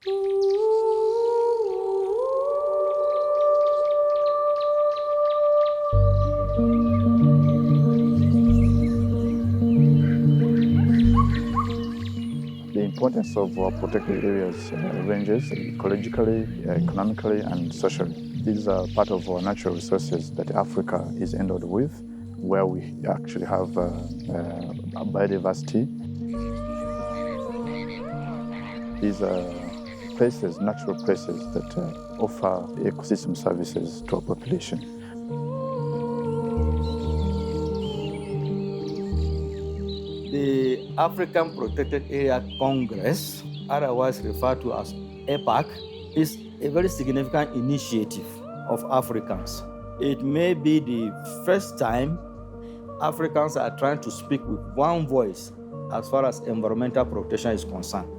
The importance of protected areas ranges ecologically, economically, and socially. These are part of our natural resources that Africa is endowed with, where we actually have biodiversity. These are places, natural places that offer ecosystem services to our population. The African Protected Area Congress, otherwise referred to as APAC, is a very significant initiative of Africans. It may be the first time Africans are trying to speak with one voice as far as environmental protection is concerned.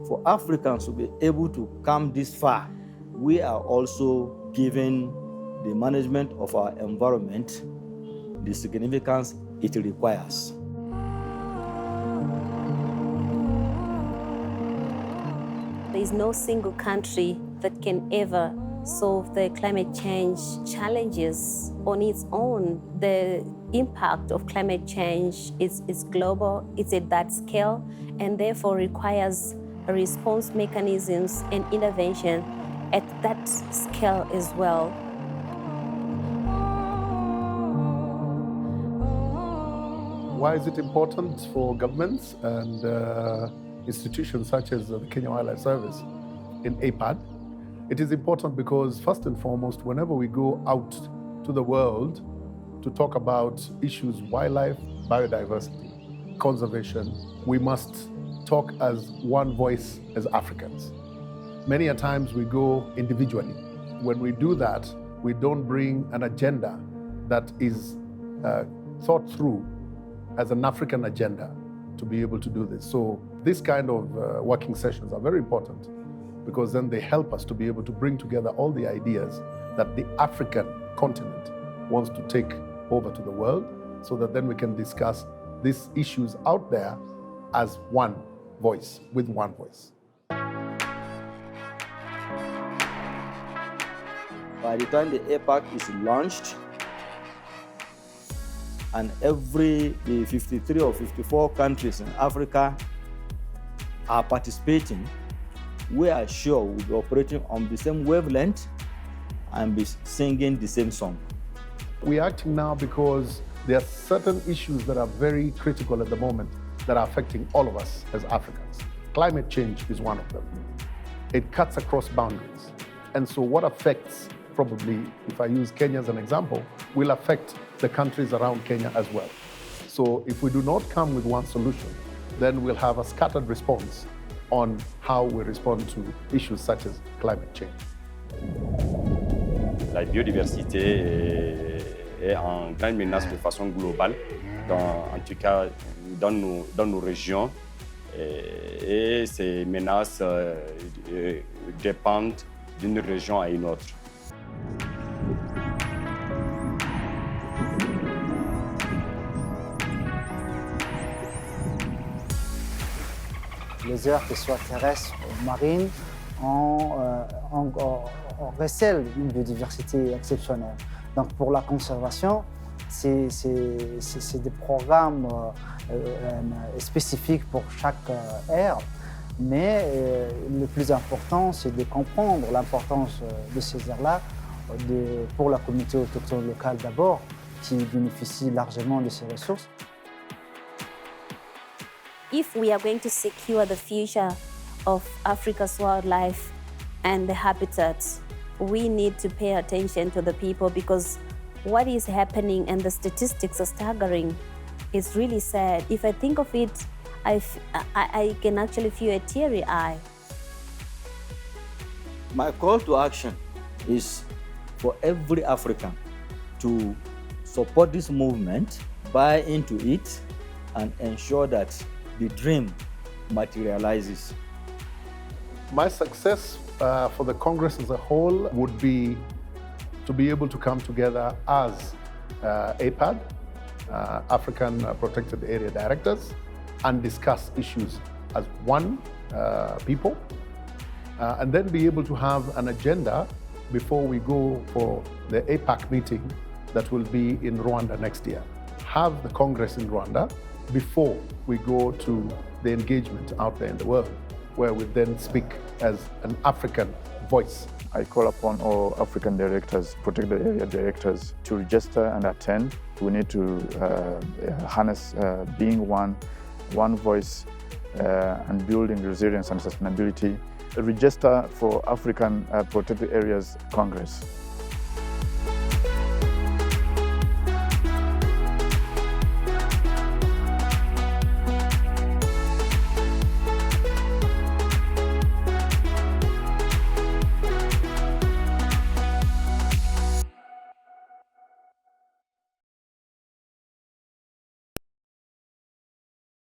For Africans to be able to come this far, we are also giving the management of our environment the significance it requires. There is no single country that can ever solve the climate change challenges on its own. The impact of climate change is global, it's at that scale, and therefore requires response mechanisms and intervention at that scale as well. Why is it important for governments and institutions such as the Kenya Wildlife Service in APAD? It is important because, first and foremost, whenever we go out to the world to talk about issues, wildlife, biodiversity, conservation, we must talk as one voice as Africans. Many a times we go individually. When we do that, we don't bring an agenda that is thought through as an African agenda to be able to do this. So this kind of working sessions are very important because then they help us to be able to bring together all the ideas that the African continent wants to take over to the world, so that then we can discuss these issues out there as one voice, with one voice. By the time the APAC is launched, and the 53 or 54 countries in Africa are participating, we are sure we'll be operating on the same wavelength and be singing the same song. We're acting now because there are certain issues that are very critical at the moment that are affecting all of us as Africans. Climate change is one of them. It cuts across boundaries. And so what affects, probably, if I use Kenya as an example, will affect the countries around Kenya as well. So if we do not come with one solution, then we'll have a scattered response on how we respond to issues such as climate change. La biodiversité est en grande menace de façon globale, en tout cas dans nos régions. Et ces menaces dépendent d'une région à une autre. Les aires, qu'elles soient terrestres ou marines, on recèle une biodiversité exceptionnelle. Donc pour la conservation, c'est des programmes spécifiques pour chaque aire, mais le plus important, c'est de comprendre l'importance de ces aires-là pour la communauté autochtone locale d'abord, qui bénéficie largement de ces ressources. If we are going to secure the future of Africa's wildlife and the habitats, we need to pay attention to the people, because what is happening and the statistics are staggering. It's really sad. If I think of it, I can actually feel a teary eye. My call to action is for every African to support this movement, buy into it, and ensure that the dream materializes. My success for the Congress as a whole would be to be able to come together as APAD, African Protected Area Directors, and discuss issues as one people, and then be able to have an agenda before we go for the APAC meeting that will be in Rwanda next year. Have the Congress in Rwanda before we go to the engagement out there in the world, where we then speak as an African voice. I call upon all African directors, protected area directors, to register and attend. We need to harness being one voice and building resilience and sustainability. Register for African Protected Areas Congress.